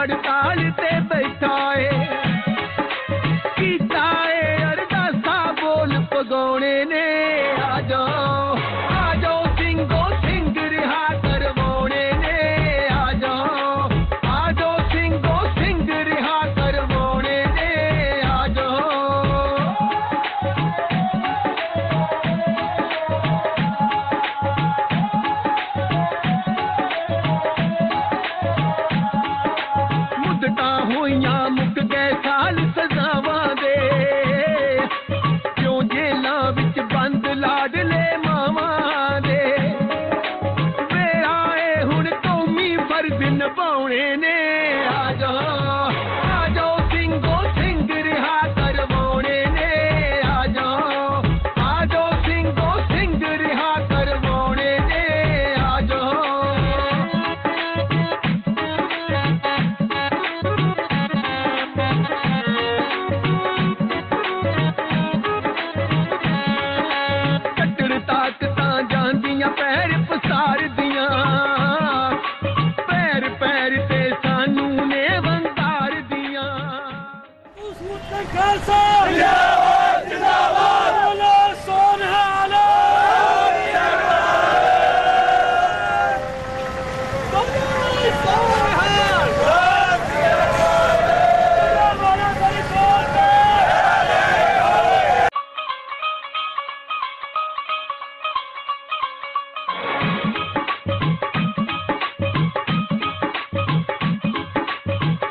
हड़ताल ते बैठा है कीता है अरदासा बोल पगौने ने आ जाओ सिंगो सिंह रिहा करवाने ने आ जाओ सिंगो सिंह रिहा करवाने ने आ जाओ मुद्दतां होइयां मुक गए साल सजावां दे क्यों जेलां विच बंद लाडले मावां दे वेला ए हुण कौमी फर्ज निभाउणे ने आ जाओ सिंगो सिंह रिहा करवाउने ने आ जाओ सिंगो सिंह रिहा करवाउने ने आ जाओ कट्टड़ ताकतां जांदियां पैर पसार दियां पैर पैर ते सानू ने वंगार दियां खालसा जिंदाबाद जिंदाबाद बोलो सोनिहाल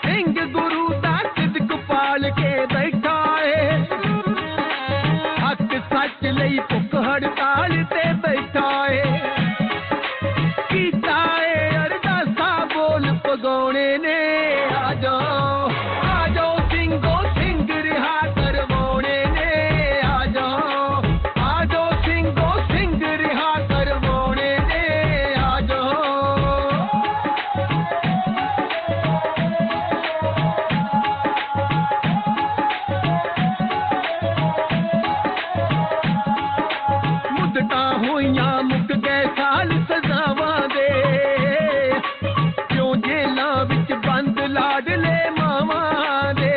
सिंह गुरु दा सिद्क पाल के बैठा है हक सच लई भुख हड़ताल ते बैठा है कीता है अरदासा बोल पगौने ने आ जाओ सिंगो सिंह रिहा करवाउने ने आ जाओ सिंगो सिंह रिहा करवाउने ने आ जाओ मुद्दतां होइयां मुक गए साल सजावां दे क्यों जेलां विच बंद लाडले मावां दे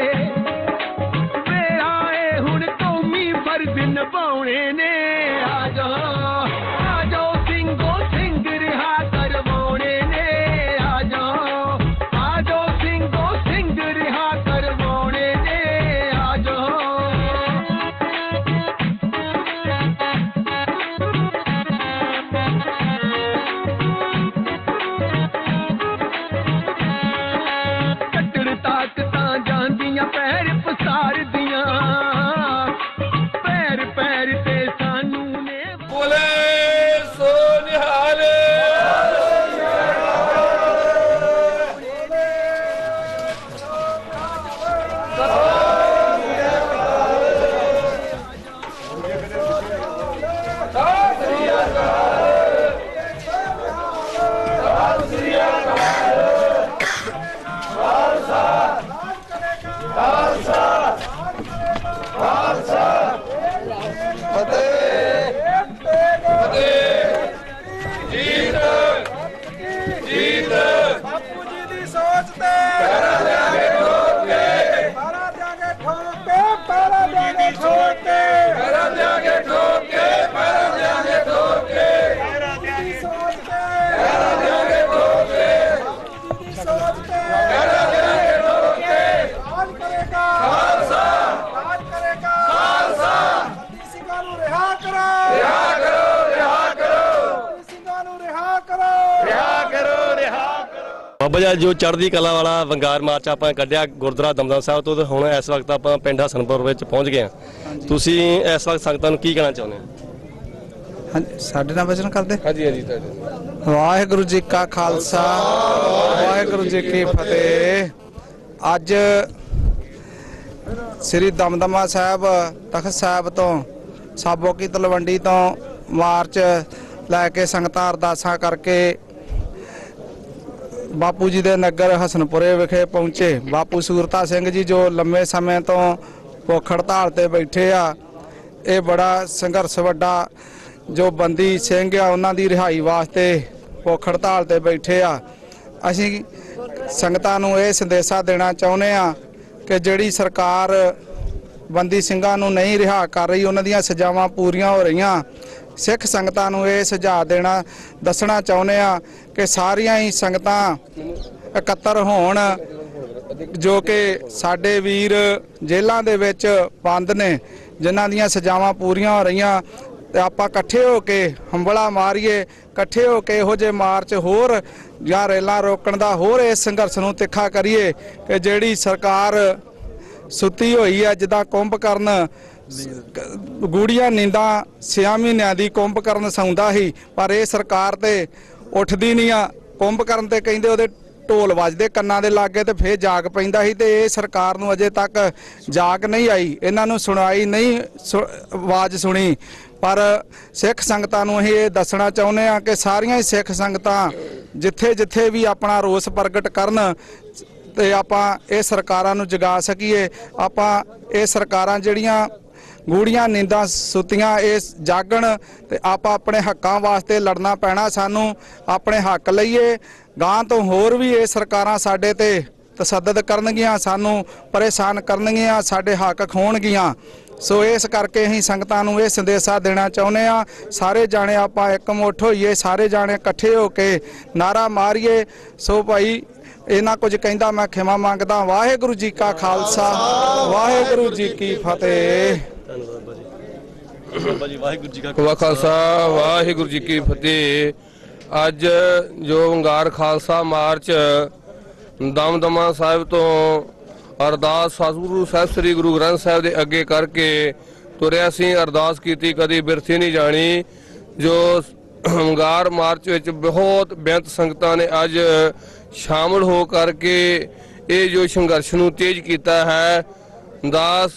वेला ए हुण कौमी फर्ज निभाउणे ने आ जाओ सिंगो सिंह रिहा करवाउने ने आ जाओ सिंगो सिंह रिहा करवाउने ने आ जाओ कट्टड़ ताकतां जांदियां पैर पसार दियां पैर पैर ते सानू ने बोले सोनिहाल बापू जी दी सोच ते पैरा देंगे ठोक के पैरा देंगे ठोक के पैरा देंगे ठोक के पैरा देंगे ठोक के पैरा देंगे ठोक के पैरा देंगे सोच के पैरा देंगे ठोक के बापू जी दी सोच ते पैरा देंगे ठोक के राज करेगा खालसा राज करेगा खालसा सिंघां नूं रिहा करो रिहा करो रिहा करो सिंघां नूं रिहा करो रिहा करो रिहा ਬਾਬਾ ਜੀ ਜੋ ਚੜ੍ਹਦੀ ਕਲਾ ਵਾਲਾ ਵੰਗਾਰ ਮਾਰਚ ਆਪਾਂ ਕੱਢਿਆ ਗੁਰਦੁਆਰਾ ਦਮਦਮਾ ਸਾਹਿਬ ਤੋਂ ਤੇ ਹੁਣ ਇਸ ਵਕਤ ਆਪਾਂ ਪਿੰਡ ਹਸਨਪੁਰ ਵਿੱਚ ਪਹੁੰਚ ਗਏ ਹਾਂ ਤੁਸੀਂ ਇਸ ਵਕਤ ਸੰਗਤਾਂ ਨੂੰ ਕੀ ਕਹਿਣਾ ਚਾਹੁੰਦੇ ਹੋ ਹਾਂਜੀ ਸਾਡੇ ਨਾਲ ਵਚਨ ਕਰਦੇ ਹਾਂਜੀ ਹਾਂਜੀ ਤੁਹਾਡੇ ਵਾਹਿਗੁਰੂ ਜੀ ਕਾ ਖਾਲਸਾ ਵਾਹਿਗੁਰੂ ਜੀ ਕੀ ਫਤਿਹ ਅੱਜ ਸ੍ਰੀ ਦਮਦਮਾ ਸਾਹਿਬ ਤਖਤ ਸਾਹਿਬ ਤੋਂ ਸਾਬੋ ਕੀ ਤਲਵੰਡੀ ਤੋਂ ਮਾਰਚ ਲੈ ਕੇ ਸੰਗਤਾਂ ਅਰਦਾਸਾਂ ਕਰਕੇ ਬਾਪੂ ਜੀ ਦੇ ਨਗਰ ਹਸਨਪੁਰੇ ਵਿਖੇ ਪਹੁੰਚੇ। ਬਾਪੂ ਸੂਰਤਾ ਸਿੰਘ ਜੀ ਜੋ ਲੰਮੇ ਸਮੇਂ ਤੋਂ ਭੁੱਖ ਹੜਤਾਲ ਤੇ ਬੈਠੇ ਆ, ਇਹ ਬੜਾ ਸੰਘਰਸ਼ ਵੱਡਾ ਜੋ ਬੰਦੀ ਸਿੰਘ ਆ ਉਹਨਾਂ ਦੀ ਰਿਹਾਈ ਵਾਸਤੇ ਭੁੱਖ ਹੜਤਾਲ ਤੇ ਬੈਠੇ ਆ। ਅਸੀਂ ਸੰਗਤਾਂ ਨੂੰ ਇਹ ਸੰਦੇਸ਼ਾ ਦੇਣਾ ਚਾਹੁੰਦੇ ਆ ਕਿ ਜਿਹੜੀ ਸਰਕਾਰ ਬੰਦੀ ਸਿੰਘਾਂ ਨੂੰ ਨਹੀਂ ਰਿਹਾ ਕਰ ਰਹੀ, ਉਹਨਾਂ ਦੀਆਂ ਸਜ਼ਾਵਾਂ ਪੂਰੀਆਂ ਹੋ ਰਹੀਆਂ। ਸਿੱਖ ਸੰਗਤਾਂ ਨੂੰ ਇਹ ਸੁਝਾਅ ਦੱਸਣਾ ਚਾਹੁੰਦੇ ਆ ਕਿ ਸਾਰੀਆਂ ਹੀ ਸੰਗਤਾਂ ਇਕੱਤਰ ਹੋਣ, ਜੋ ਕਿ ਸਾਡੇ ਵੀਰ ਜੇਲ੍ਹਾਂ ਦੇ ਵਿੱਚ ਬੰਦ ਨੇ, ਜਿਨ੍ਹਾਂ ਦੀਆਂ ਸਜ਼ਾਵਾਂ ਪੂਰੀਆਂ ਹੋ ਰਹੀਆਂ, ਤੇ ਆਪਾਂ ਇਕੱਠੇ ਹੋ ਕੇ ਹੰਬਲਾ ਮਾਰੀਏ, ਇਕੱਠੇ ਹੋ ਕੇ ਇਹੋ ਜਿਹੇ ਮਾਰਚ ਹੋਰ ਜਾਂ ਰੇਲਾਂ ਰੋਕਣ ਦਾ ਹੋਰ ਇਸ ਸੰਘਰਸ਼ ਨੂੰ ਤਿੱਖਾ ਕਰੀਏ ਕਿ ਜਿਹੜੀ ਸਰਕਾਰ ਸੁੱਤੀ ਹੋਈ ਹੈ, ਜਿੱਦਾਂ ਕੁੰਭਕਰਨ ਗੂੜੀਆਂ ਨੀਂਦਾਂ 6 ਮਹੀਨਿਆਂ ਦੀ ਕੁੰਭਕਰਨ ਸੌਂਦਾ ਸੀ, ਪਰ ਇਹ ਸਰਕਾਰ ਤੇ ਉੱਠਦੀ ਨਹੀਂ ਆ। ਕੁੰਭਕਰਨ ਤੇ ਕਹਿੰਦੇ ਉਹਦੇ ਢੋਲ ਵੱਜਦੇ ਕੰਨਾਂ ਦੇ ਲਾਗੇ ਤੇ ਫੇਰ ਜਾਗ ਪੈਂਦਾ ਸੀ, ਤੇ ਇਹ ਸਰਕਾਰ ਨੂੰ ਅਜੇ ਤੱਕ ਜਾਗ ਨਹੀਂ ਆਈ, ਇਹਨਾਂ ਨੂੰ ਸੁਣਾਈ ਨਹੀਂ ਆਵਾਜ਼ ਸੁਣੀ। ਪਰ ਸਿੱਖ ਸੰਗਤਾਂ ਨੂੰ ਅਸੀਂ ਇਹ ਦੱਸਣਾ ਚਾਹੁੰਦੇ ਆ ਕਿ ਸਾਰੀਆਂ ਹੀ ਸਿੱਖ ਸੰਗਤਾਂ ਜਿੱਥੇ ਜਿੱਥੇ ਵੀ ਆਪਣਾ ਰੋਸ ਪ੍ਰਗਟ ਕਰਨ ਤੇ ਆਪਾਂ ਇਹ ਸਰਕਾਰਾਂ ਨੂੰ ਜਗਾ ਸਕੀਏ। ਆਪਾਂ ਇਹ ਸਰਕਾਰਾਂ ਜਿਹੜੀਆਂ ਗੂੜੀਆਂ ਨੀਂਦਾਂ ਸੁੱਤੀਆਂ, ਇਹ ਜਾਗਣ ਤੇ ਆਪਾਂ ਆਪਣੇ ਹੱਕਾਂ ਵਾਸਤੇ ਲੜਨਾ ਪੈਣਾ। ਸਾਨੂੰ ਆਪਣੇ ਹੱਕ ਲਈਏ, ਗਾਂ ਤੋਂ ਹੋਰ ਵੀ ਇਹ ਸਰਕਾਰਾਂ ਸਾਡੇ ਤੇ ਤਸੱਦਦ ਕਰਨਗੀਆਂ, ਸਾਨੂੰ ਪਰੇਸ਼ਾਨ ਕਰਨਗੀਆਂ, ਸਾਡੇ ਹੱਕ ਖੋਣਗੀਆਂ। ਸੋ ਇਸ ਕਰਕੇ ਅਸੀਂ ਸੰਗਤਾਂ ਨੂੰ ਇਹ ਸੰਦੇਸ਼ਾ ਦੇਣਾ ਚਾਹੁੰਦੇ ਆ, ਸਾਰੇ ਜਾਣੇ ਆਪਾਂ ਇਕਮੁੱਠ ਹੋਈਏ, ਸਾਰੇ ਜਾਣੇ ਇਕੱਠੇ ਹੋ ਕੇ ਨਾਰਾ ਮਾਰੀਏ। ਸੋ ਭਾਈ ਇਹਨਾਂ ਕੁਝ ਕਹਿੰਦਾ ਮੈਂ ਖਿਮਾ ਮੰਗਦਾ। ਵਾਹਿਗੁਰੂ ਜੀ ਕਾ ਖਾਲਸਾ, ਵਾਹਿਗੁਰੂ ਜੀ ਕੀ ਫਤਿਹ। ਵਾਹਿਗੁਰੂ ਜੀ ਕਾ ਖਾਲਸਾ, ਵਾਹਿਗੁਰੂ ਜੀ ਕੀ ਫਤਿਹ। ਅੱਜ ਜੋ ਵੰਗਾਰ ਖਾਲਸਾ ਮਾਰਚ ਦਮਦਮਾ ਸਾਹਿਬ ਤੋਂ ਅਰਦਾਸ ਸਤਿਗੁਰੂ ਸਾਹਿਬ ਸ੍ਰੀ ਗੁਰੂ ਗ੍ਰੰਥ ਸਾਹਿਬ ਦੇ ਅੱਗੇ ਕਰਕੇ ਤੁਰਿਆ ਸੀ। ਅਰਦਾਸ ਕੀਤੀ ਕਦੀ ਬਿਰਥੀ ਨਹੀਂ ਜਾਣੀ। ਜੋ ਵੰਗਾਰ ਮਾਰਚ ਵਿੱਚ ਬਹੁਤ ਬੇਅੰਤ ਸੰਗਤਾਂ ਨੇ ਅੱਜ ਸ਼ਾਮਲ ਹੋ ਕਰਕੇ ਇਹ ਜੋ ਸੰਘਰਸ਼ ਨੂੰ ਤੇਜ਼ ਕੀਤਾ ਹੈ। ਦਾਸ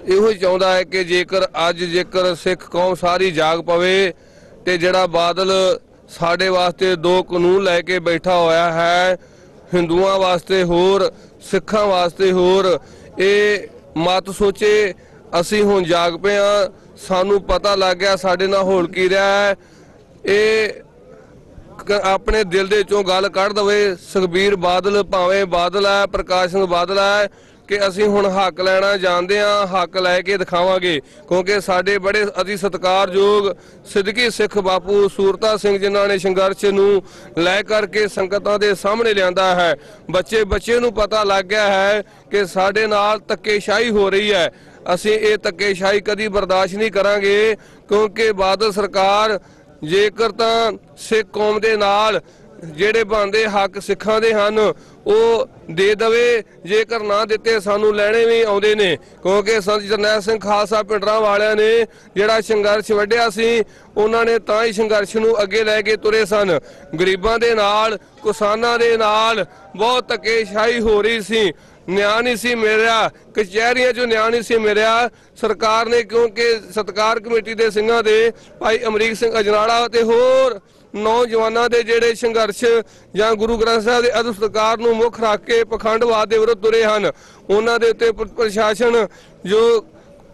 ਇਹੋ ਚਾਹੁੰਦਾ ਹੈ ਕਿ ਜੇਕਰ ਸਿੱਖ ਕੌਮ ਸਾਰੀ ਜਾਗ ਪਵੇ ਤੇ ਜਿਹੜਾ ਬਾਦਲ ਸਾਡੇ ਵਾਸਤੇ 2 ਕਾਨੂੰਨ ਲੈ ਕੇ ਬੈਠਾ ਹੋਇਆ ਹੈ, ਹਿੰਦੂਆਂ ਵਾਸਤੇ ਹੋਰ, ਸਿੱਖਾਂ ਵਾਸਤੇ ਹੋਰ, ਇਹ ਮਤ ਸੋਚੇ। ਅਸੀਂ ਹੁਣ ਜਾਗ ਪਏ ਹਾਂ, ਸਾਨੂੰ ਪਤਾ ਲੱਗ ਗਿਆ ਸਾਡੇ ਨਾਲ ਹੋਲ ਕੀ ਰਿਹਾ ਹੈ। ਇਹ ਆਪਣੇ ਦਿਲ ਦੇ ਚੋਂ ਗੱਲ ਕੱਢ ਦਵੇ ਸੁਖਬੀਰ ਬਾਦਲ, ਭਾਵੇਂ ਬਾਦਲ ਹੈ, ਪ੍ਰਕਾਸ਼ ਸਿੰਘ ਬਾਦਲ ਹੈ, ਕਿ ਅਸੀਂ ਹੁਣ ਹੱਕ ਲੈਣਾ ਜਾਣਦੇ ਹਾਂ, ਹੱਕ ਲੈ ਕੇ ਦਿਖਾਵਾਂਗੇ। ਕਿਉਂਕਿ ਸਾਡੇ ਬੜੇ ਅਤੀ ਸਤਿਕਾਰਯੋਗ ਸਿੱਧਕੀ ਸਿੱਖ ਬਾਪੂ ਸੂਰਤਾ ਸਿੰਘ ਜਿਨ੍ਹਾਂ ਨੇ ਸੰਘਰਸ਼ ਨੂੰ ਲੈ ਕਰਕੇ ਸੰਗਤਾਂ ਦੇ ਸਾਹਮਣੇ ਲਿਆਂਦਾ ਹੈ। ਬੱਚੇ ਨੂੰ ਪਤਾ ਲੱਗ ਗਿਆ ਹੈ ਕਿ ਸਾਡੇ ਨਾਲ ਧੱਕੇਸ਼ਾਹੀ ਹੋ ਰਹੀ ਹੈ। ਅਸੀਂ ਇਹ ਧੱਕੇਸ਼ਾਹੀ ਕਦੀ ਬਰਦਾਸ਼ਤ ਨਹੀਂ ਕਰਾਂਗੇ, ਕਿਉਂਕਿ ਬਾਦਲ ਸਰਕਾਰ ਜੇਕਰ ਤਾਂ ਸਿੱਖ ਕੌਮ ਦੇ ਨਾਲ ਜਿਹੜੇ ਬਣਦੇ ਹੱਕ ਸਿੱਖਾਂ ਦੇ ਹਨ ਉਹ ਦੇ ਦੇਵੇ, ਜੇਕਰ ਨਾ ਦਿੱਤੇ ਸਾਨੂੰ ਲੈਣੇ ਵੀ ਆਉਂਦੇ ਨੇ। ਕਿਉਂਕਿ ਸੰਤ ਜਰਨੈਲ ਸਿੰਘ ਖਾਲਸਾ ਪਿੰਡਰਾਂ ਵਾਲਿਆਂ ਨੇ ਜਿਹੜਾ ਸੰਘਰਸ਼ ਵੱਢਿਆ ਸੀ, ਉਹਨਾਂ ਨੇ ਤਾਂ ਹੀ ਸੰਘਰਸ਼ ਨੂੰ ਅੱਗੇ ਲੈ ਕੇ ਤੁਰੇ ਸਨ। ਗਰੀਬਾਂ ਦੇ ਨਾਲ, ਕਿਸਾਨਾਂ ਦੇ ਨਾਲ ਬਹੁਤ ਧੱਕੇਸ਼ਾਹੀ ਹੋ ਰਹੀ ਸੀ, ਨਿਆਂ ਨਹੀਂ ਸੀ ਮਿਲਿਆ, ਕਚਹਿਰੀਆਂ 'ਚੋਂ ਨਿਆਂ ਨਹੀਂ ਸੀ ਮਿਲਿਆ। ਸਰਕਾਰ ਨੇ ਕਿਉਂਕਿ ਸਤਿਕਾਰ ਕਮੇਟੀ ਦੇ ਸਿੰਘਾਂ ਦੇ ਭਾਈ ਅਮਰੀਕ ਸਿੰਘ ਅਜਨਾਲਾ ਤੇ ਹੋਰ ਨੌਜਵਾਨਾਂ ਦੇ ਜਿਹੜੇ ਸੰਘਰਸ਼ ਜਾਂ ਗੁਰੂ ਗ੍ਰੰਥ ਸਾਹਿਬ ਦੇ ਅਦਬ ਸਤਿਕਾਰ ਨੂੰ ਮੁੱਖ ਰੱਖ ਕੇ ਪਖੰਡਵਾਦ ਦੇ ਵਿਰੁੱਧ ਤੁਰੇ ਹਨ, ਉਹਨਾਂ ਦੇ ਉੱਤੇ ਪ੍ਰਸ਼ਾਸਨ ਜੋ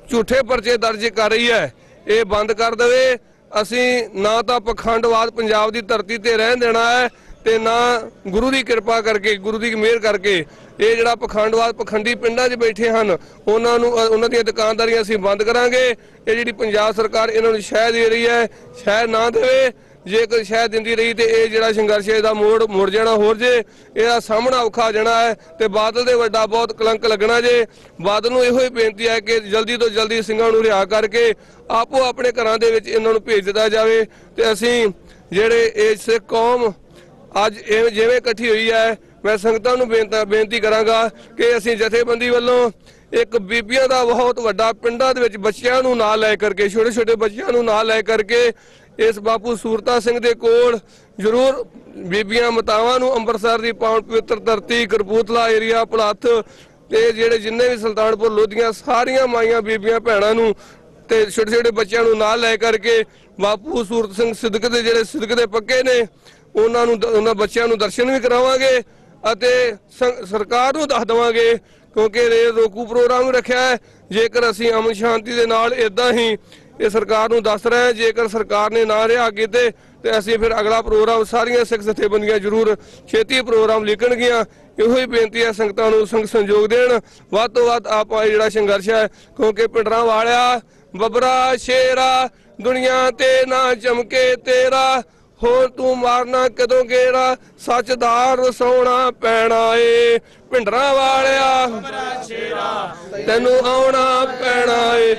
ਝੂਠੇ ਪਰਚੇ ਦਰਜ ਕਰ ਰਹੀ ਹੈ, ਇਹ ਬੰਦ ਕਰ ਦੇਵੇ। ਅਸੀਂ ਨਾ ਤਾਂ ਪਖੰਡਵਾਦ ਪੰਜਾਬ ਦੀ ਧਰਤੀ ਤੇ ਰਹਿਣ ਦੇਣਾ ਹੈ ਤੇ ਨਾ ਗੁਰੂ ਦੀ ਕਿਰਪਾ ਕਰਕੇ, ਗੁਰੂ ਦੀ ਮਿਹਰ ਕਰਕੇ ਇਹ ਜਿਹੜਾ ਪਖੰਡਵਾਦ ਪਖੰਡੀ ਪਿੰਡਾਂ 'ਚ ਬੈਠੇ ਹਨ ਉਹਨਾਂ ਦੀਆਂ ਦੁਕਾਨਦਾਰੀਆਂ ਅਸੀਂ ਬੰਦ ਕਰਾਂਗੇ। ਇਹ ਜਿਹੜੀ ਪੰਜਾਬ ਸਰਕਾਰ ਇਹਨਾਂ ਨੂੰ ਸ਼ਹਿ ਦੇ ਰਹੀ ਹੈ, ਸ਼ਹਿ ਨਾ ਦੇਵੇ। ਜੇਕਰ ਸ਼ਹਿ ਦਿੰਦੀ ਰਹੀ ਤੇ ਇਹ ਜਿਹੜਾ ਸੰਘਰਸ਼ ਇਹਦਾ ਮੁੜ ਜਾਣਾ, ਹੋਰ ਜੇ ਇਹਦਾ ਸਾਹਮਣਾ ਔਖਾ ਹੋ ਜਾਣਾ ਹੈ ਤੇ ਬਾਦਲ ਦੇ ਵੱਡਾ ਬਹੁਤ ਕਲੰਕ ਲੱਗਣਾ ਜੇ। ਬਾਦਲ ਨੂੰ ਇਹੋ ਹੀ ਬੇਨਤੀ ਹੈ ਕਿ ਜਲਦੀ ਤੋਂ ਜਲਦੀ ਸਿੰਘਾਂ ਨੂੰ ਰਿਹਾ ਕਰਕੇ ਆਪੋ ਆਪਣੇ ਘਰਾਂ ਦੇ ਵਿੱਚ ਇਹਨਾਂ ਨੂੰ ਭੇਜ ਦਿੱਤਾ ਜਾਵੇ। ਤੇ ਅਸੀਂ ਜਿਹੜੇ ਇਹ ਸਿੱਖ ਕੌਮ ਅੱਜ ਜਿਵੇਂ ਇਕੱਠੀ ਹੋਈ ਹੈ, ਮੈਂ ਸੰਗਤਾਂ ਨੂੰ ਬੇਨਤੀ ਕਰਾਂਗਾ ਕਿ ਅਸੀਂ ਜਥੇਬੰਦੀ ਵੱਲੋਂ ਇੱਕ ਬੀਬੀਆਂ ਦਾ ਬਹੁਤ ਵੱਡਾ ਪਿੰਡਾਂ ਦੇ ਵਿੱਚ ਬੱਚਿਆਂ ਨੂੰ ਨਾਲ ਲੈ ਕਰਕੇ, ਛੋਟੇ ਛੋਟੇ ਬੱਚਿਆਂ ਨੂੰ ਨਾਲ ਲੈ ਕਰਕੇ ਇਸ ਬਾਪੂ ਸੂਰਤਾ ਸਿੰਘ ਦੇ ਕੋਲ ਜ਼ਰੂਰ ਬੀਬੀਆਂ ਮਾਤਾਵਾਂ ਨੂੰ ਅੰਮ੍ਰਿਤਸਰ ਦੀ ਪਾਵਨ ਪਵਿੱਤਰ ਧਰਤੀ, ਕਪੂਰਥਲਾ ਏਰੀਆ, ਭਲੱਥ ਤੇ ਜਿਹੜੇ ਜਿੰਨੇ ਵੀ ਸੁਲਤਾਨਪੁਰ ਲੋਧੀਆਂ ਸਾਰੀਆਂ ਮਾਈਆਂ ਬੀਬੀਆਂ ਭੈਣਾਂ ਨੂੰ ਤੇ ਛੋਟੇ ਛੋਟੇ ਬੱਚਿਆਂ ਨੂੰ ਨਾਲ ਲੈ ਕਰਕੇ ਬਾਪੂ ਸੂਰਤ ਸਿੰਘ ਸਿੱਧਕ ਦੇ ਜਿਹੜੇ ਸਿੱਧਕ ਦੇ ਪੱਕੇ ਨੇ ਉਹਨਾਂ ਬੱਚਿਆਂ ਨੂੰ ਦਰਸ਼ਨ ਵੀ ਕਰਾਵਾਂਗੇ ਅਤੇ ਸਰਕਾਰ ਨੂੰ ਦੱਸ ਦੇਵਾਂਗੇ। ਕਿਉਂਕਿ ਰੇਲ ਰੋਕੂ ਪ੍ਰੋਗਰਾਮ ਰੱਖਿਆ ਹੈ, ਜੇਕਰ ਅਸੀਂ ਅਮਨ ਸ਼ਾਂਤੀ ਦੇ ਨਾਲ ਇਦਾਂ ਹੀ ਇਹ ਸਰਕਾਰ ਨੂੰ ਦੱਸ ਰਹੇ, ਜੇਕਰ ਸਰਕਾਰ ਨੇ ਨਾ ਰਿਹਾ ਕੀਤੇ ਤੇ ਅਸੀਂ ਫਿਰ ਅਗਲਾ ਪ੍ਰੋਗਰਾਮ ਸਾਰੀਆਂ ਸਿੱਖ ਜਥੇਬੰਦੀਆਂ ਜ਼ਰੂਰ ਛੇਤੀ ਪ੍ਰੋਗਰਾਮ ਲਿਖਣਗੀਆਂ। ਇਹੋ ਹੀ ਬੇਨਤੀ ਹੈ ਸੰਗਤਾਂ ਨੂੰ, ਸੰਗਤ ਸੰਯੋਗ ਦੇਣ ਵੱਧ ਤੋਂ ਵੱਧ। ਆਪਾਂ ਜਿਹੜਾ ਸੰਘਰਸ਼ ਹੈ, ਕਿਉਂਕਿ ਪਿੰਡਰਾਂ ਵਾਲਿਆ ਬੱਬਰਾ ਸ਼ੇਰਾ ਦੁਨੀਆ ਤੇ ਨਾ ਚਮਕੇ ਤੇਰਾ, ਹੋਰ ਤੂੰ ਮਾਰਨਾ ਕਦੋਂ ਗੇੜਾ, ਸੱਚ ਦਾ ਰਸਾਉਣਾ ਪੈਣਾ ਏ। ਪਿੰਡਰਾਂ ਵਾਲਿਆ ਬੱਬਰਾ ਸ਼ੇਰਾ ਤੈਨੂੰ ਆਉਣਾ ਪੈਣਾ ਏ।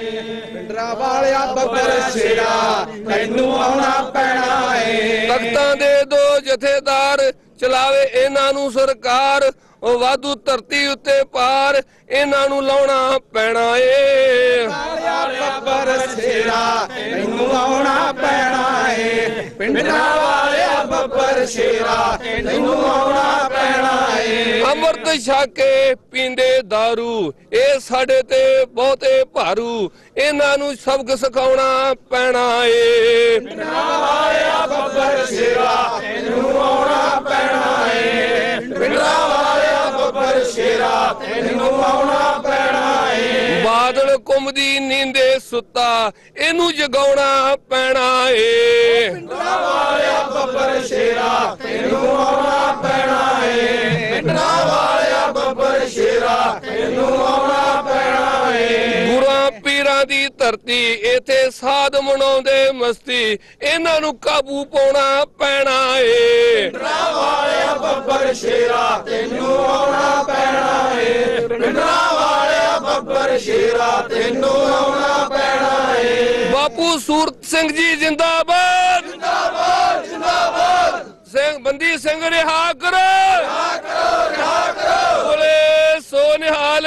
ਪਿੰਡਰਾਂ ਵਾਲਿਆ ਬੱਬਰ ਸ਼ੇਰਾ ਤੈਨੂੰ ਆਉਣਾ ਪੈਣਾ ਏ। ਤਖਤਾਂ ਦੇ ਦੋ ਜਥੇਦਾਰ ਚਲਾਵੇ ਇਹਨਾਂ ਨੂੰ ਸਰਕਾਰ, ਉਹ ਵਾਧੂ ਧਰਤੀ ਉੱਤੇ ਪਾਰ ਇਹਨਾਂ ਨੂੰ ਲਾਉਣਾ ਪੈਣਾ ਏ। ਬੱਬਰ ਸ਼ੇਰਾ ਤੈਨੂੰ ਆਉਣਾ ਪੈਣਾ ਏ। ਪਿੰਡਰਾਂ ਵਾਲਿਆ ਬੱਬਰ ਸ਼ੇਰਾ ਤੈਨੂੰ ਆਉਣਾ ਪੈਣਾ ਏ। ਅੰਮ੍ਰਿਤ ਛਕ ਕੇ ਪੀਂਦੇ ਦਾਰੂ ਇਹ ਸਾਡੇ ਤੇ ਬਹੁਤੇ ਭਾਰੂ, ਇਹਨਾਂ ਨੂੰ ਸਬਕ ਸਿਖਾਉਣਾ ਪੈਣਾ ਏ। ਪਿੰਡਰਾਂ ਵਾਲਿਆ ਬੱਬਰ ਸ਼ੇਰਾ ਤੈਨੂੰ ਆਉਣਾ ਪੈਣਾ ਏ। ਪਿੰਡਰਾਂ ਵਾਲਿਆ ਬੱਬਰ ਸ਼ੇਰਾ ਤੈਨੂੰ ਆਉਣਾ ਪੈਣਾ ਏ। ਬਾਦਲ ਘੁੰਮਦੀ ਨੀਂਦੇ ਸੁੱਤਾ ਇਹਨੂੰ ਜਗਾਉਣਾ ਪੈਣਾ ਏ। ਪਿੰਡਰਾਂ ਵਾਲਿਆ ਬੱਬਰ ਸ਼ੇਰਾ ਤੈਨੂੰ ਆਉਣਾ ਪੈਣਾ ਏ। ਪਿੰਡਰਾਂ ਵਾਲਿਆ ਬੱਬਰ ਸ਼ੇਰਾ ਤੈਨੂੰ ਆਉਣਾ ਪੈਣਾ ਏ। ਗੁਰਾਂ ਪੀਰਾਂ ਦੀ ਧਰਤੀ ਇਥੇ ਸਾਧ ਮਨਾਉਂਦੇ ਮਸਤੀ, ਇਹਨਾਂ ਨੂੰ ਕਾਬੂ ਪਾਉਣਾ ਪੈਣਾ ਏ। ਪਿੰਡਰਾਂ ਵਾਲਿਆ ਬੱਬਰ ਸ਼ੇਰਾ ਤੈਨੂੰ ਆਉਣਾ ਪੈਣਾ ਏ। ਪਿੰਡਰਾਂ ਵਾਲਿਆ ਬੱਬਰ ਸ਼ੇਰਾ ਤੈਨੂੰ ਆਉਣਾ ਪੈਣਾ ਏ। ਬਾਪੂ ਸੂਰਤ ਸਿੰਘ ਜੀ ਜਿੰਦਾਬਾਦ, ਜਿੰਦਾਬਾਦ ਜਿੰਦਾਬਾਦ। ਸਿੰਘ ਬੰਦੀ ਸਿੰਘ ਰਿਹਾ ਕਰੋ, ਰਿਹਾ ਕਰੋ, ਰਿਹਾ ਕਰੋ। ਬੋਲੇ ਸੋ ਨਿਹਾਲ।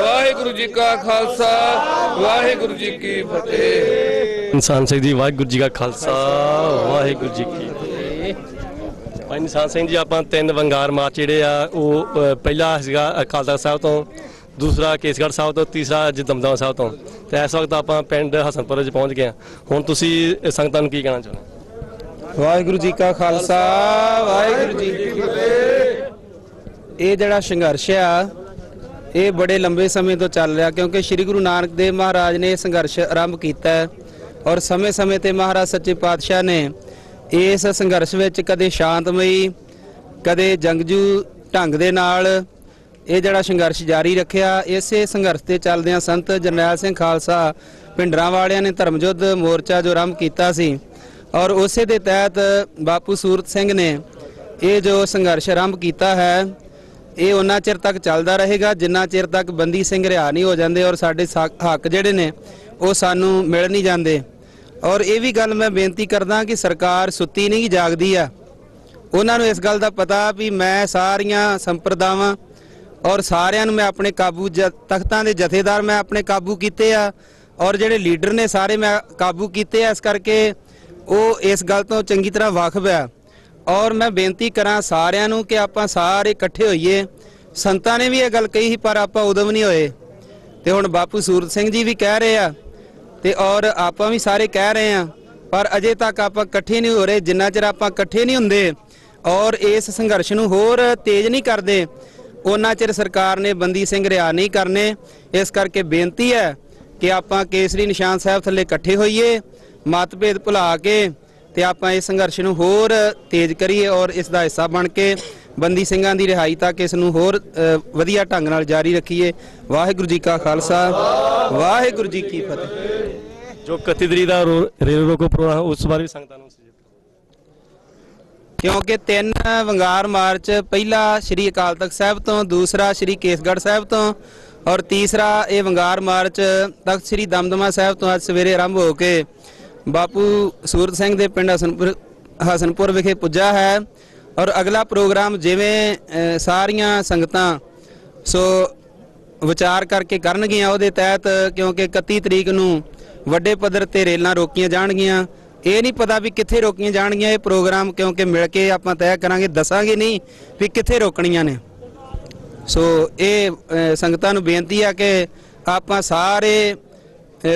ਵਾਹਿਗੁਰੂ ਜੀ ਕਾ ਖਾਲਸਾ, ਵਾਹਿਗੁਰੂ ਜੀ ਕੀ ਫਤਿਹ। ਨਿਸ਼ਾਨ ਸਿੰਘ ਜੀ, ਵਾਹਿਗੁਰੂ ਜੀ ਕਾ ਖਾਲਸਾ, ਵਾਹਿਗੁਰੂ ਜੀ ਕੀ ਫਤਿਹ। ਭਾਈ ਨਿਸ਼ਾਨ ਸਿੰਘ ਜੀ, ਆਪਾਂ 3 ਵੰਗਾਰ ਮਾਰਚ ਜਿਹੜੇ ਆ ਉਹ ਪਹਿਲਾ ਸੀਗਾ ਅਕਾਲ ਤਖਤ ਸਾਹਿਬ ਤੋਂ, ਦੂਸਰਾ ਕੇਸਗੜ੍ਹ ਸਾਹਿਬ ਤੋਂ, ਤੀਸਰਾ ਅੱਜ ਦਮਦਮਾ ਸਾਹਿਬ ਤੋਂ, ਤੇ ਇਸ ਵਕਤ ਆਪਾਂ ਪਿੰਡ ਹਸਨਪੁਰ ਵਿੱਚ ਪਹੁੰਚ ਗਏ ਹਾਂ। ਹੁਣ ਤੁਸੀਂ ਸੰਗਤਾਂ ਨੂੰ ਕੀ ਕਹਿਣਾ ਚਾਹੁੰਦੇ? ਵਾਹਿਗੁਰੂ ਜੀ ਕਾ ਖਾਲਸਾ, ਵਾਹਿਗੁਰੂ ਜੀ ਕੀ ਫਤਿਹ। ਇਹ ਜਿਹੜਾ ਸੰਘਰਸ਼ ਆ ਇਹ ਬੜੇ ਲੰਬੇ ਸਮੇਂ ਤੋਂ ਚੱਲ ਰਿਹਾ, ਕਿਉਂਕਿ ਸ੍ਰੀ ਗੁਰੂ ਨਾਨਕ ਦੇਵ ਮਹਾਰਾਜ ਨੇ ਇਹ ਸੰਘਰਸ਼ ਆਰੰਭ ਕੀਤਾ ਹੈ ਔਰ ਸਮੇਂ-ਸਮੇਂ ਤੇ ਮਹਾਰਾਜ ਸੱਚੇ ਪਾਤਸ਼ਾਹ ਨੇ ਇਸ ਸੰਘਰਸ਼ ਵਿੱਚ ਕਦੇ ਸ਼ਾਂਤਮਈ, ਕਦੇ ਜੰਗਜੂ ਢੰਗ ਦੇ ਨਾਲ ਇਹ ਜਿਹੜਾ ਸੰਘਰਸ਼ ਜਾਰੀ ਰੱਖਿਆ। ਇਸੇ ਸੰਘਰਸ਼ ਤੇ ਚੱਲਦਿਆਂ ਸੰਤ ਜਰਨੈਲ ਸਿੰਘ ਖਾਲਸਾ ਪਿੰਡਰਾਂ ਵਾਲਿਆਂ ਨੇ ਧਰਮਯੁੱਧ ਮੋਰਚਾ ਜੋ ਆਰੰਭ ਕੀਤਾ ਸੀ ਔਰ ਉਸੇ ਦੇ ਤਹਿਤ ਬਾਪੂ ਸੂਰਤ ਸਿੰਘ ਨੇ ਇਹ ਜੋ ਸੰਘਰਸ਼ ਆਰੰਭ ਕੀਤਾ ਹੈ ਇਹ ਉਹਨਾਂ ਚਿਰ ਤੱਕ ਚੱਲਦਾ ਰਹੇਗਾ ਜਿੰਨਾ ਚਿਰ ਤੱਕ ਬੰਦੀ ਸਿੰਘ ਰਿਹਾ ਨਹੀਂ ਹੋ ਜਾਂਦੇ ਔਰ ਸਾਡੇ ਹੱਕ ਜਿਹੜੇ ਨੇ ਉਹ ਸਾਨੂੰ ਮਿਲ ਨਹੀਂ ਜਾਂਦੇ। ਔਰ ਇਹ ਵੀ ਗੱਲ ਮੈਂ ਬੇਨਤੀ ਕਰਦਾ ਕਿ ਸਰਕਾਰ ਸੁੱਤੀ ਨਹੀਂ ਜਾਗਦੀ ਆ। ਉਹਨਾਂ ਨੂੰ ਇਸ ਗੱਲ ਦਾ ਪਤਾ ਵੀ ਮੈਂ ਸਾਰੀਆਂ ਸੰਪਰਦਾਵਾਂ ਔਰ ਸਾਰਿਆਂ ਨੂੰ ਮੈਂ ਆਪਣੇ ਕਾਬੂ ਤਖਤਾਂ ਦੇ ਜਥੇਦਾਰ ਮੈਂ ਆਪਣੇ ਕਾਬੂ ਕੀਤੇ ਆ ਔਰ ਜਿਹੜੇ ਲੀਡਰ ਨੇ ਸਾਰੇ ਮੈਂ ਕਾਬੂ ਕੀਤੇ ਆ। ਇਸ ਕਰਕੇ ਉਹ ਇਸ ਗੱਲ ਤੋਂ ਚੰਗੀ ਤਰ੍ਹਾਂ ਵਾਕਿਫ ਆ ਔਰ ਮੈਂ ਬੇਨਤੀ ਕਰਾਂ ਸਾਰਿਆਂ ਨੂੰ ਕਿ ਆਪਾਂ ਸਾਰੇ ਇਕੱਠੇ ਹੋਈਏ। ਸੰਤਾਂ ਨੇ ਵੀ ਇਹ ਗੱਲ ਕਹੀ ਸੀ ਪਰ ਆਪਾਂ ਉਦਮ ਨਹੀਂ ਹੋਏ, ਤੇ ਹੁਣ ਬਾਪੂ ਸੂਰਤ ਸਿੰਘ ਜੀ ਵੀ ਕਹਿ ਰਹੇ ਆ ਤੇ ਔਰ ਆਪਾਂ ਵੀ ਸਾਰੇ ਕਹਿ ਰਹੇ ਆ, ਪਰ ਅਜੇ ਤੱਕ ਆਪਾਂ ਇਕੱਠੇ ਨਹੀਂ ਹੋ ਰਹੇ। ਜਿੰਨਾ ਚਿਰ ਆਪਾਂ ਇਕੱਠੇ ਨਹੀਂ ਹੁੰਦੇ ਔਰ ਇਸ ਸੰਘਰਸ਼ ਨੂੰ ਹੋਰ ਤੇਜ਼ ਨਹੀਂ ਕਰਦੇ ਉਹਨਾਂ ਚਿਰ ਸਰਕਾਰ ਨੇ ਬੰਦੀ ਸਿੰਘ ਰਿਹਾ ਨਹੀਂ ਕਰਨੇ। ਇਸ ਕਰਕੇ ਬੇਨਤੀ ਹੈ ਕਿ ਆਪਾਂ ਕੇਸਰੀ ਨਿਸ਼ਾਨ ਸਾਹਿਬ ਥੱਲੇ ਇਕੱਠੇ ਹੋਈਏ, ਮਤਭੇਦ ਭੁਲਾ ਕੇ ਤੇ ਆਪਾਂ ਇਸ ਸੰਘਰਸ਼ ਨੂੰ ਹੋਰ ਤੇਜ਼ ਕਰੀਏ ਔਰ ਇਸ ਦਾ ਹਿੱਸਾ ਬਣ ਕੇ ਬੰਦੀ ਸਿੰਘਾਂ ਦੀ ਰਿਹਾਈ ਤੱਕ ਇਸ ਨੂੰ ਹੋਰ ਵਧੀਆ ਢੰਗ ਨਾਲ ਜਾਰੀ ਰੱਖੀਏ। ਵਾਹਿਗੁਰੂ ਜੀ ਕਾ ਖਾਲਸਾ, ਵਾਹਿਗੁਰੂ ਜੀ ਕੀ ਫਤਿਹ। ਜੋ 31 ਤਰੀਕ ਦਾ ਰੇਲ ਰੋਕੋ ਪ੍ਰੋਗਰਾਮ ਉਸ ਬਾਰੇ ਵੀ ਸੰਗਤਾਂ ਨੂੰ ਕਿਉਂਕਿ 3 ਵੰਗਾਰ ਮਾਰਚ, ਪਹਿਲਾ ਸ਼੍ਰੀ ਅਕਾਲ ਤਖਤ ਸਾਹਿਬ ਤੋਂ, ਦੂਸਰਾ ਸ਼੍ਰੀ ਕੇਸਗੜ੍ਹ ਸਾਹਿਬ ਤੋਂ ਔਰ ਤੀਸਰਾ ਇਹ ਵੰਗਾਰ ਮਾਰਚ ਤਖਤ ਸ਼੍ਰੀ ਦਮਦਮਾ ਸਾਹਿਬ ਤੋਂ ਅੱਜ ਸਵੇਰੇ ਆਰੰਭ ਹੋ ਕੇ ਬਾਪੂ ਸੂਰਤ ਸਿੰਘ ਦੇ ਪਿੰਡ ਹਸਨਪੁਰ ਵਿਖੇ ਪੁੱਜਾ ਹੈ। ਔਰ ਅਗਲਾ ਪ੍ਰੋਗਰਾਮ ਜਿਵੇਂ ਸਾਰੀਆਂ ਸੰਗਤਾਂ ਸੋ ਵਿਚਾਰ ਕਰਕੇ ਕਰਨਗੀਆਂ ਉਹਦੇ ਤਹਿਤ, ਕਿਉਂਕਿ 31 ਤਰੀਕ ਨੂੰ ਵੱਡੇ ਪੱਧਰ ਤੇ ਰੇਲਾਂ ਰੋਕੀਆਂ ਜਾਣਗੀਆਂ। ਇਹ ਨਹੀਂ ਪਤਾ ਵੀ ਕਿੱਥੇ ਰੋਕੀਆਂ ਜਾਣਗੀਆਂ ਇਹ ਪ੍ਰੋਗਰਾਮ, ਕਿਉਂਕਿ ਮਿਲ ਕੇ ਆਪਾਂ ਤੈਅ ਕਰਾਂਗੇ, ਦੱਸਾਂਗੇ ਨਹੀਂ ਵੀ ਕਿੱਥੇ ਰੋਕਣੀਆਂ ਨੇ। ਸੋ ਇਹ ਸੰਗਤਾਂ ਨੂੰ ਬੇਨਤੀ ਆ ਕਿ ਆਪਾਂ ਸਾਰੇ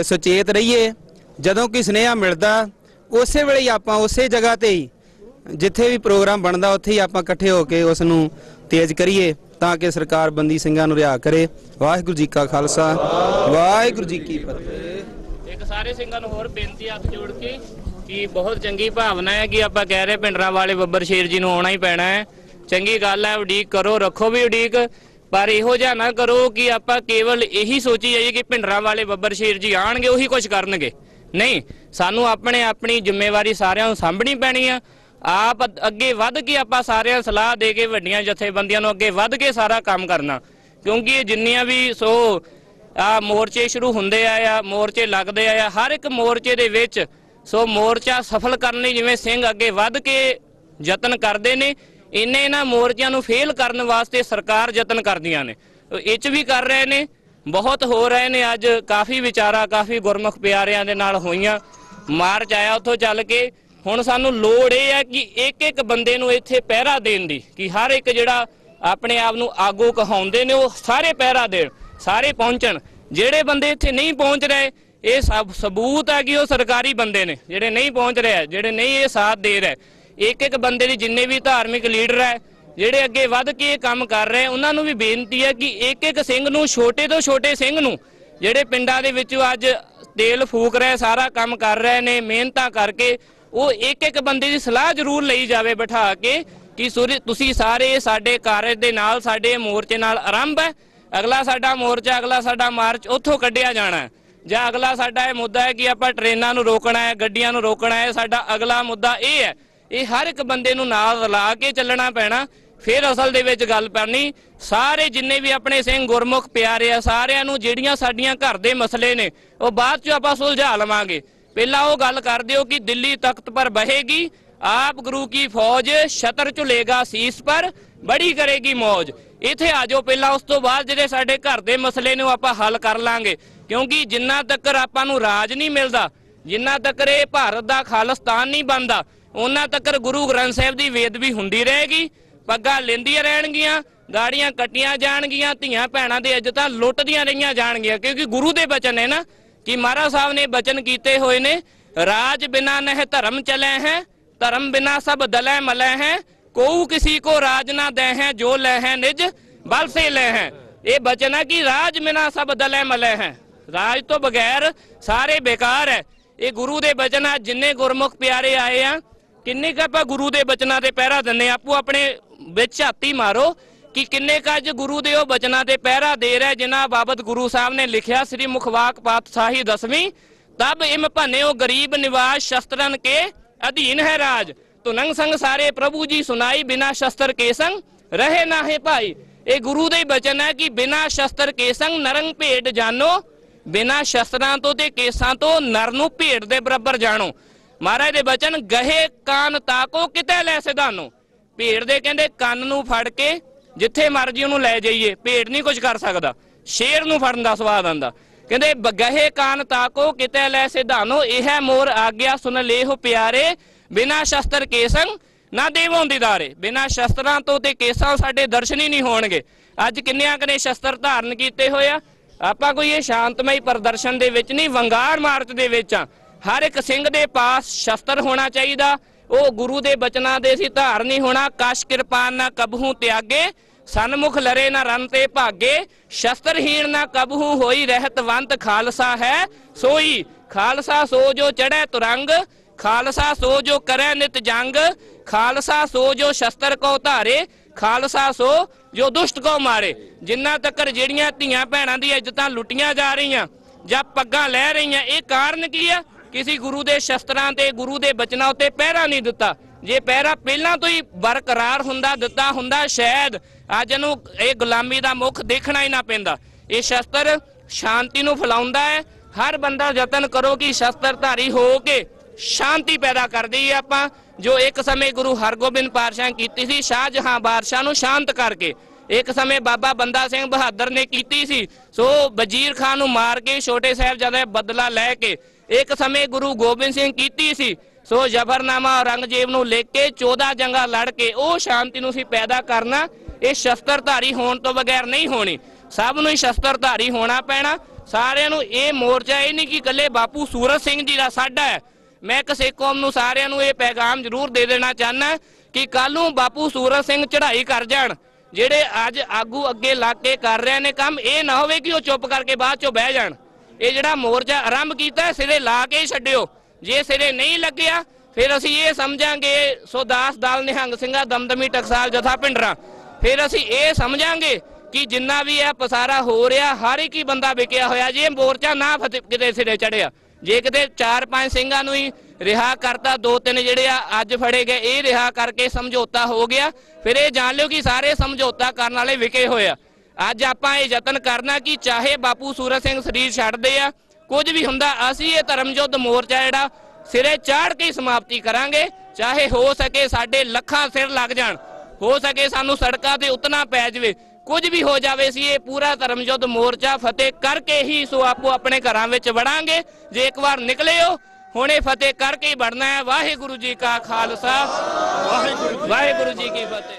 ਸੁਚੇਤ ਰਹੀਏ। ਜਦੋਂ ਕੋਈ ਸੁਨੇਹਾ ਮਿਲਦਾ ਉਸੇ ਵੇਲੇ ਹੀ ਆਪਾਂ ਉਸੇ ਜਗ੍ਹਾ ਤੇ ਹੀ ਜਿੱਥੇ ਵੀ ਪ੍ਰੋਗਰਾਮ ਬਣਦਾ ਉੱਥੇ ਹੀ ਆਪਾਂ ਇਕੱਠੇ ਹੋ ਕੇ ਉਸ ਨੂੰ ਤੇਜ਼ ਕਰੀਏ ਤਾਂ ਕਿ ਸਰਕਾਰ ਬੰਦੀ ਸਿੰਘਾਂ ਨੂੰ ਰਿਹਾ ਕਰੇ। ਵਾਹਿਗੁਰੂ ਜੀ ਕਾ ਖਾਲਸਾ, ਵਾਹਿਗੁਰੂ ਜੀ ਕੀ ਫਤਿਹ। ਇੱਕ ਸਾਰੇ ਸਿੰਘਾਂ ਨੂੰ ਹੋਰ ਬੇਨਤੀ ਹੱਥ ਜੋੜ ਕੇ ਕਿ ਬਹੁਤ ਚੰਗੀ ਭਾਵਨਾ ਹੈ ਕਿ ਆਪਾਂ ਕਹਿ ਰਹੇ ਭਿੰਡਰਾਂ ਵਾਲੇ ਬੱਬਰ ਸ਼ੇਰ ਜੀ ਨੂੰ ਆਉਣਾ ਹੀ ਪੈਣਾ ਹੈ। ਚੰਗੀ ਗੱਲ ਹੈ, ਉਡੀਕ ਕਰੋ, ਰੱਖੋ ਵੀ ਉਡੀਕ, ਪਰ ਇਹੋ ਜਿਹਾ ਨਾ ਕਰੋ ਕਿ ਆਪਾਂ ਕੇਵਲ ਇਹੀ ਸੋਚੀ ਜਾਈਏ ਕਿ ਭਿੰਡਰਾਂ ਵਾਲੇ ਬੱਬਰ ਸ਼ੇਰ ਜੀ ਆਣਗੇ ਉਹੀ ਕੁਝ ਕਰਨਗੇ। ਨਹੀਂ, ਸਾਨੂੰ ਆਪਣੀ ਜ਼ਿੰਮੇਵਾਰੀ ਸਾਰਿਆਂ ਨੂੰ ਸਾਂਭਣੀ ਪੈਣੀ ਆ। ਆਪ ਅੱਗੇ ਵੱਧ ਕੇ ਆਪਾਂ ਸਾਰਿਆਂ ਸਲਾਹ ਦੇ ਕੇ ਵੱਡੀਆਂ ਜਥੇਬੰਦੀਆਂ ਨੂੰ ਅੱਗੇ ਵੱਧ ਕੇ ਸਾਰਾ ਕੰਮ ਕਰਨਾ, ਕਿਉਂਕਿ ਇਹ ਜਿੰਨੀਆਂ ਵੀ ਆ ਮੋਰਚੇ ਸ਼ੁਰੂ ਹੁੰਦੇ ਆ ਮੋਰਚੇ ਲੱਗਦੇ ਆ ਹਰ ਇੱਕ ਮੋਰਚੇ ਦੇ ਵਿੱਚ ਮੋਰਚਾ ਸਫਲ ਕਰਨ ਲਈ ਜਿਵੇਂ ਸਿੰਘ ਅੱਗੇ ਵੱਧ ਕੇ ਯਤਨ ਕਰਦੇ ਨੇ, ਇੰਨੇ ਇਹਨਾਂ ਮੋਰਚਿਆਂ ਨੂੰ ਫੇਲ ਕਰਨ ਵਾਸਤੇ ਸਰਕਾਰ ਯਤਨ ਕਰਦੀਆਂ ਨੇ। ਇਹ 'ਚ ਵੀ ਕਰ ਰਹੇ ਨੇ, ਬਹੁਤ ਹੋ ਰਹੇ ਨੇ। ਅੱਜ ਕਾਫੀ ਵਿਚਾਰਾ ਕਾਫੀ ਗੁਰਮੁਖ ਪਿਆਰਿਆਂ ਦੇ ਨਾਲ ਹੋਈਆਂ, ਮਾਰਚ ਆਇਆ ਉੱਥੋਂ ਚੱਲ ਕੇ। ਹੁਣ ਸਾਨੂੰ ਲੋੜ ਇਹ ਹੈ ਕਿ ਇੱਕ ਇੱਕ ਬੰਦੇ ਨੂੰ ਇੱਥੇ ਪਹਿਰਾ ਦੇਣ ਦੀ, ਕਿ ਹਰ ਇੱਕ ਜਿਹੜਾ ਆਪਣੇ ਆਪ ਨੂੰ ਆਗੂ ਕਹਾਉਂਦੇ ਨੇ ਉਹ ਸਾਰੇ ਪਹਿਰਾ ਦੇਣ, ਸਾਰੇ ਪਹੁੰਚਣ। ਜਿਹੜੇ ਬੰਦੇ ਇੱਥੇ ਨਹੀਂ ਪਹੁੰਚ ਰਹੇ ਇਹ ਸਭ ਸਬੂਤ ਹੈ ਕਿ ਉਹ ਸਰਕਾਰੀ ਬੰਦੇ ਨੇ ਜਿਹੜੇ ਨਹੀਂ ਪਹੁੰਚ ਰਹੇ, ਜਿਹੜੇ ਨਹੀਂ ਇਹ ਸਾਥ ਦੇ ਰਹੇ। ਇੱਕ ਇੱਕ ਬੰਦੇ ਦੀ ਜਿੰਨੇ ਵੀ ਧਾਰਮਿਕ ਲੀਡਰ ਹੈ ਜਿਹੜੇ ਅੱਗੇ ਵੱਧ ਕੇ ਇਹ ਕੰਮ ਕਰ ਰਹੇ, ਉਹਨਾਂ ਨੂੰ ਵੀ ਬੇਨਤੀ ਹੈ ਕਿ ਇੱਕ ਇੱਕ ਸਿੰਘ ਨੂੰ, ਛੋਟੇ ਤੋਂ ਛੋਟੇ ਸਿੰਘ ਨੂੰ, ਜਿਹੜੇ ਪਿੰਡਾਂ ਦੇ ਵਿੱਚੋਂ ਅੱਜ ਤੇਲ ਫੂਕ ਰਹੇ, ਸਾਰਾ ਕੰਮ ਕਰ ਰਹੇ ਨੇ ਮਿਹਨਤਾਂ ਕਰਕੇ, ਉਹ ਇੱਕ ਇੱਕ ਬੰਦੇ ਦੀ ਸਲਾਹ ਜ਼ਰੂਰ ਲਈ ਜਾਵੇ ਬਿਠਾ ਕੇ ਕਿ ਤੁਸੀਂ ਸਾਰੇ ਸਾਡੇ ਕਾਰਜ ਦੇ ਨਾਲ, ਸਾਡੇ ਮੋਰਚੇ ਨਾਲ ਆਰੰਭ ਹੈ। ਅਗਲਾ ਸਾਡਾ ਮੋਰਚਾ, ਅਗਲਾ ਸਾਡਾ ਮਾਰਚ ਉੱਥੋਂ ਕੱਢਿਆ ਜਾਣਾ ਹੈ, ਜਾਂ ਅਗਲਾ ਸਾਡਾ ਇਹ ਮੁੱਦਾ ਹੈ ਕਿ ਆਪਾਂ ਟ੍ਰੇਨਾਂ ਨੂੰ ਰੋਕਣਾ ਹੈ, ਗੱਡੀਆਂ ਨੂੰ ਰੋਕਣਾ ਹੈ। ਸਾਡਾ ਅਗਲਾ ਮੁੱਦਾ ਇਹ ਹੈ। ਇਹ ਹਰ ਇੱਕ ਬੰਦੇ ਨੂੰ ਨਾਲ ਰਲਾ ਕੇ ਚੱਲਣਾ ਪੈਣਾ, ਫਿਰ ਅਸਲ ਦੇ ਵਿੱਚ ਗੱਲ ਕਰਨੀ। ਸਾਰੇ ਜਿੰਨੇ ਵੀ ਆਪਣੇ ਸਿੰਘ ਗੁਰਮੁਖ ਪਿਆਰੇ ਆ ਸਾਰਿਆਂ ਨੂੰ ਜਿਹੜੀਆਂ ਸਾਡੀਆਂ ਘਰ ਦੇ ਮਸਲੇ ਨੇ ਉਹ ਬਾਅਦ 'ਚ ਆਪਾਂ ਸੁਲਝਾ ਲਵਾਂਗੇ। ਪਹਿਲਾਂ ਉਹ ਗੱਲ ਕਰ ਦਿਓ ਕਿ ਦਿੱਲੀ ਤਖਤ ਪਰ ਬਹੇਗੀ ਆਪ ਗੁਰੂ ਕੀ ਫੌਜ, ਛਤਰ ਝੁਲੇਗਾ ਸੀਸ ਪਰ ਬੜੀ ਕਰੇਗੀ ਮੌਜ। ਇੱਥੇ ਆ ਜਾਓ ਪਹਿਲਾਂ, ਉਸ ਤੋਂ ਬਾਅਦ ਜਿਹੜੇ ਸਾਡੇ ਘਰ ਦੇ ਮਸਲੇ ਨੇ ਉਹ ਆਪਾਂ ਹੱਲ ਕਰ ਲਾਂਗੇ। ਕਿਉਂਕਿ ਜਿੰਨਾ ਤੱਕ ਆਪਾਂ ਨੂੰ ਰਾਜ ਨਹੀਂ ਮਿਲਦਾ, ਜਿੰਨਾ ਤੱਕ ਇਹ ਭਾਰਤ ਦਾ ਖਾਲਿਸਤਾਨ ਨਹੀਂ ਬਣਦਾ, ਉਹਨਾਂ ਤੱਕ ਗੁਰੂ ਗ੍ਰੰਥ ਸਾਹਿਬ ਦੀ ਬੇਅਦਬੀ ਹੁੰਦੀ ਰਹੇਗੀ, ਪੱਗਾਂ ਲੈਂਦੀਆਂ ਰਹਿਣਗੀਆਂ, ਗਾੜੀਆਂ ਕੱਟੀਆਂ ਜਾਣਗੀਆਂ, ਧੀਆਂ ਭੈਣਾਂ ਦੀ ਇੱਜ਼ਤਾਂ ਲੁੱਟਦੀਆਂ ਰਹੀਆਂ ਜਾਣਗੀਆਂ। ਕਿਉਂਕਿ ਗੁਰੂ ਦੇ ਬਚਨ ਨੇ ਨਾ ਕਿ ਮਹਾਰਾਜ ਸਾਹਿਬ ਨੇ ਬਚਨ ਕੀਤੇ ਹੋਏ ਨੇ, ਰਾਜ ਬਿਨਾ ਨਹਿ ਧਰਮ ਚਲੇ ਹੈ, ਧਰਮ ਬਿਨਾ ਸਭ ਦਲੇ ਮਲੇ ਹੈ, ਕੋਊ किसी को राज ना दे हैं, जो ले हैं निज बल से ले हैं। ये बचन है कि राज बिना सब दले मले हैं, राज तो बगैर सारे बेकार है। ये गुरु दे बचन है। जिन्ने गुरमुख प्यारे आए हैं किन्ने का ਆਪਾਂ गुरु दे बचना ते पहरा दिंने, आपो अपने विच हाथी मारो कि किन्ने का अज गुरु दे बचना ते पहरा दे रहा। जिन्हां बाबत गुरु साहब ने लिखिया श्री मुखवाक पातशाही 10वीं, तब इम भन्ने गरीब निवास शस्त्रन के अधीन है राज, तो नंग संग सारे प्रभु जी सुनाई, बिना शस्त्र के संग रहे ना है भाई। ये गुरु दे बचन है कि बिना शस्त्र के संग नरंग भेट जानो, बिना शस्त्रां तो ते केसां तो नर नूं भेट दे बराबर जानो। महाराज दे बचन गहे कान ताको किते लै सिधानो, भेट दे कहंदे ਕੰਨ ਨੂੰ ਫੜ ਕੇ ਜਿੱਥੇ ਮਰਜੀ ਉਹਨੂੰ ਲੈ ਜਾਈਏ, ਭੇਡ ਨਹੀਂ ਕੁਝ ਕਰ ਸਕਦਾ, ਸ਼ੇਰ ਨੂੰ ਫੜਨ ਦਾ ਸਵਾਦ ਆਂਦਾ। ਕਹਿੰਦੇ ਗਹੇ ਕਾਨ ਤਾਕੋ ਕਿਤੇ ਲੈ ਸਿਧਾਨੋ, ਇਹ ਮੋਰ ਆਗਿਆ ਸੁਨ ਲੇਹੁ ਪਿਆਰੇ, ਬਿਨਾ ਸ਼ਸਤਰ ਕੇ ਸੰਗ ਨਾ ਦੇਵੋਂ ਦੀਦਾਰੇ। ਬਿਨਾ ਸ਼ਸਤਰਾਂ ਤੋਂ ਤੇ ਕੇਸਾਂ ਸਾਡੇ ਦਰਸ਼ਨ ਹੀ ਨਹੀਂ ਹੋਣਗੇ। ਅੱਜ ਕਿੰਨਿਆਂ ਕਨੇ ਸ਼ਸਤਰ ਧਾਰਨ ਕੀਤੇ ਹੋਏ ਆ। ਆਪਾਂ ਕੋਈ ਇਹ ਸ਼ਾਂਤਮਈ ਪ੍ਰਦਰਸ਼ਨ ਦੇ ਵਿੱਚ ਨਹੀਂ, ਵੰਗਾਰ ਮਾਰਚ ਦੇ ਵਿੱਚ ਆ। ਹਰ ਇੱਕ ਸਿੰਘ ਦੇ ਪਾਸ ਸ਼ਸਤਰ ਹੋਣਾ ਚਾਹੀਦਾ, ਉਹ ਗੁਰੂ ਦੇ ਬਚਨਾਂ ਦੇ ਸੀ ਧਾਰਨ ਨਹੀਂ ਹੋਣਾ। ਕਸ਼ ਕਿਰਪਾਨ ਨਾ ਕਬਹੂ ਤਿਆਗੇ, ਸਨਮੁਖ ਲਰੇ ਨਾ ਰਨ ਤੇ ਭਾਗੇ, ਸ਼ਸਤਰਹੀਣ ਨਾ ਕਬਹੂ ਹੋਈ ਰਹਿਤਵੰਤ, ਖਾਲਸਾ ਹੈ ਸੋਈ। ਖਾਲਸਾ ਸੋ ਜੋ ਚੜ੍ਹੈ ਤੁਰੰਗ, ਖਾਲਸਾ ਸੋ ਜੋ ਕਰੈ ਨਿਤ ਜੰਗ, ਖਾਲਸਾ ਸੋ ਜੋ ਸ਼ਸਤਰ ਕੋ ਧਾਰੇ, ਖਾਲਸਾ ਸੋ ਜੋ ਦੁਸ਼ਟ ਕੋ ਮਾਰੇ। ਜਿੰਨਾ ਤੱਕ ਜਿਹੜੀਆਂ ਧੀਆਂ ਭੈਣਾਂ ਦੀ ਇੱਜ਼ਤਾਂ ਲੁੱਟੀਆਂ ਜਾ ਰਹੀਆਂ ਜਾਂ ਪੱਗਾਂ ਲੈ ਰਹੀਆਂ, ਇਹ ਕਾਰਨ ਕੀ ਆ? ਕਿਸੇ ਗੁਰੂ ਦੇ ਸ਼ਸਤਰਾਂ ਤੇ ਗੁਰੂ ਦੇ ਬਚਨਾਂ ਉੱਤੇ ਪਹਿਰਾ ਨਹੀਂ ਦਿੱਤਾ। ਜੇ ਪਹਿਰਾ ਪਹਿਲਾਂ ਤੋਂ ਹੀ ਬਰਕਰਾਰ ਹੁੰਦਾ, ਦਿੱਤਾ ਹੁੰਦਾ, ਸ਼ਾਇਦ ਅੱਜ ਨੂੰ ਇਹ ਗੁਲਾਮੀ ਦਾ ਮੁੱਖ ਦੇਖਣਾ ਹੀ ਨਾ ਪੈਂਦਾ। ਇਹ ਸ਼ਸਤਰ ਸ਼ਾਂਤੀ ਨੂੰ ਫੈਲਾਉਂਦਾ ਹੈ। ਹਰ ਬੰਦਾ ਯਤਨ ਕਰੋ ਕਿ ਸ਼ਸਤਰਧਾਰੀ ਹੋ ਕੇ ਸ਼ਾਂਤੀ ਪੈਦਾ ਕਰਦੀ ਹੈ ਆਪਾਂ, ਜੋ ਇੱਕ ਸਮੇਂ ਗੁਰੂ ਹਰਗੋਬਿੰਦ ਪਾਤਸ਼ਾਹ ਕੀਤੀ ਸੀ ਸ਼ਾਹਜਹਾਂ ਬਾਦਸ਼ਾਹ ਨੂੰ ਸ਼ਾਂਤ ਕਰਕੇ। ਇੱਕ ਸਮੇਂ ਬਾਬਾ ਬੰਦਾ ਸਿੰਘ ਬਹਾਦਰ ਨੇ ਕੀਤੀ ਸੀ, ਸੋ ਵਜ਼ੀਰ ਖਾਨ ਨੂੰ ਮਾਰ ਕੇ ਛੋਟੇ ਸਾਹਿਬਜ਼ਾਦੇ ਬਦਲਾ ਲੈ ਕੇ। ਇੱਕ ਸਮੇਂ ਗੁਰੂ ਗੋਬਿੰਦ ਸਿੰਘ ਕੀਤੀ ਸੀ, ਸੋ ਜ਼ਫਰਨਾਮਾ ਔਰੰਗਜ਼ੇਬ ਨੂੰ ਲਿਖ ਕੇ 14 ਜੰਗਾਂ ਲੜ ਕੇ ਉਹ ਸ਼ਾਂਤੀ ਨੂੰ ਸੀ ਪੈਦਾ ਕਰਨਾ। ਇਹ ਸ਼ਸਤਰਧਾਰੀ ਹੋਣ ਤੋਂ ਬਗੈਰ ਨਹੀਂ ਹੋਣੀ, ਸਭ ਨੂੰ ਹੀ ਸ਼ਸਤਰਧਾਰੀ ਹੋਣਾ ਪੈਣਾ। ਸਾਰਿਆਂ ਨੂੰ ਇਹ ਮੋਰਚਾ ਇਹ ਨਹੀਂ ਕਿ ਇਕੱਲੇ ਬਾਪੂ ਸੂਰਤ ਸਿੰਘ ਜੀ ਦਾ ਸਾਡਾ ਹੈ। ਮੈਂ ਕਿਸੇ ਕੌਮ ਨੂੰ ਸਾਰਿਆਂ ਨੂੰ ਇਹ ਪੈਗਾਮ ਜ਼ਰੂਰ ਦੇ ਦੇਣਾ ਚਾਹੁੰਦਾ ਕਿ ਕੱਲ ਨੂੰ ਬਾਪੂ ਸੂਰਤ ਸਿੰਘ ਚੜ੍ਹਾਈ ਕਰ ਜਾਣ। ਜਿਹੜੇ ਅੱਜ ਆਗੂ ਅੱਗੇ ਲੱਗ ਕੇ ਕਰ ਰਹੇ ਨੇ ਕੰਮ, ਇਹ ਨਾ ਹੋਵੇ ਕਿ ਉਹ ਚੁੱਪ ਕਰਕੇ ਬਾਅਦ ਚੋਂ ਬਹਿ ਜਾਣ। ਇਹ ਜਿਹੜਾ ਮੋਰਚਾ ਆਰੰਭ ਕੀਤਾ ਸਿਰੇ ਲਾ ਕੇ ਹੀ ਛੱਡਿਓ। ਜੇ ਸਿਰੇ ਨਹੀਂ ਲੱਗਿਆ ਫਿਰ ਅਸੀਂ ਇਹ ਸਮਝਾਂਗੇ ਸੋ ਦਾਸ ਦਲ ਨਿਹੰਗ ਸਿੰਘਾਂ ਦਮਦਮੀ ਟਕਸਾਲ ਜਥਾ ਭਿੰਡਰਾਂ, ਫਿਰ ਅਸੀਂ ਇਹ ਸਮਝਾਂਗੇ ਕਿ ਜਿੰਨਾ ਵੀ ਇਹ ਪਸਾਰਾ ਹੋ ਰਿਹਾ ਹਰ ਇੱਕ ਹੀ ਬੰਦਾ ਵਿਕਿਆ ਹੋਇਆ। ਜੇ ਮੋਰਚਾ ਨਾ ਕਿਤੇ ਸਿਰੇ ਚੜਿਆ, ਜੇ ਕਿਤੇ 4-5 ਸਿੰਘਾਂ ਨੂੰ ਹੀ ਰਿਹਾ ਕਰਤਾ, 2-3 ਜਿਹੜੇ ਆ ਅੱਜ ਫੜੇ ਗਏ ਇਹ ਰਿਹਾ ਕਰਕੇ ਸਮਝੌਤਾ ਹੋ ਗਿਆ, ਫਿਰ ਇਹ ਜਾਣ ਲਿਓ ਕਿ ਸਾਰੇ ਸਮਝੌਤਾ ਕਰਨ ਵਾਲੇ ਵਿਕੇ ਹੋਏ ਆ। ਅੱਜ ਆਪਾਂ ਇਹ ਯਤਨ ਕਰਨਾ ਕਿ ਚਾਹੇ ਬਾਪੂ ਸੂਰਤ ਸਿੰਘ ਸਰੀਰ ਛੱਡਦੇ ਆ, ਕੁਝ ਵੀ ਹੁੰਦਾ, ਅਸੀਂ ਇਹ ਧਰਮ ਯੁੱਧ ਮੋਰਚਾ ਜਿਹੜਾ ਸਿਰੇ ਚਾੜ ਕੇ ਸਮਾਪਤੀ ਕਰਾਂਗੇ। ਚਾਹੇ ਹੋ ਸਕੇ ਸਾਡੇ ਲੱਖਾਂ ਸਿਰ ਲੱਗ ਜਾਣ, ਹੋ ਸਕੇ ਸਾਨੂੰ ਸੜਕਾਂ ਤੇ ਉਤਰਨਾ ਪੈ ਜਾਵੇ, ਕੁਝ ਵੀ ਹੋ ਜਾਵੇ, ਅਸੀਂ ਇਹ ਪੂਰਾ ਧਰਮ ਯੁੱਧ ਮੋਰਚਾ ਫਤਿਹ ਕਰਕੇ ਹੀ ਸੋ ਆਪੋ ਆਪਣੇ ਘਰਾਂ ਵਿੱਚ ਵੜਾਂਗੇ। ਜੇ ਇੱਕ ਵਾਰ ਨਿਕਲਿਓ ਹੁਣੇ ਫਤਿਹ ਕਰਕੇ ਹੀ ਵੜਨਾ ਹੈ। ਵਾਹਿਗੁਰੂ ਜੀ ਕਾ ਖਾਲਸਾ, ਵਾਹਿਗੁਰੂ ਜੀ ਕੀ ਫਤਿਹ।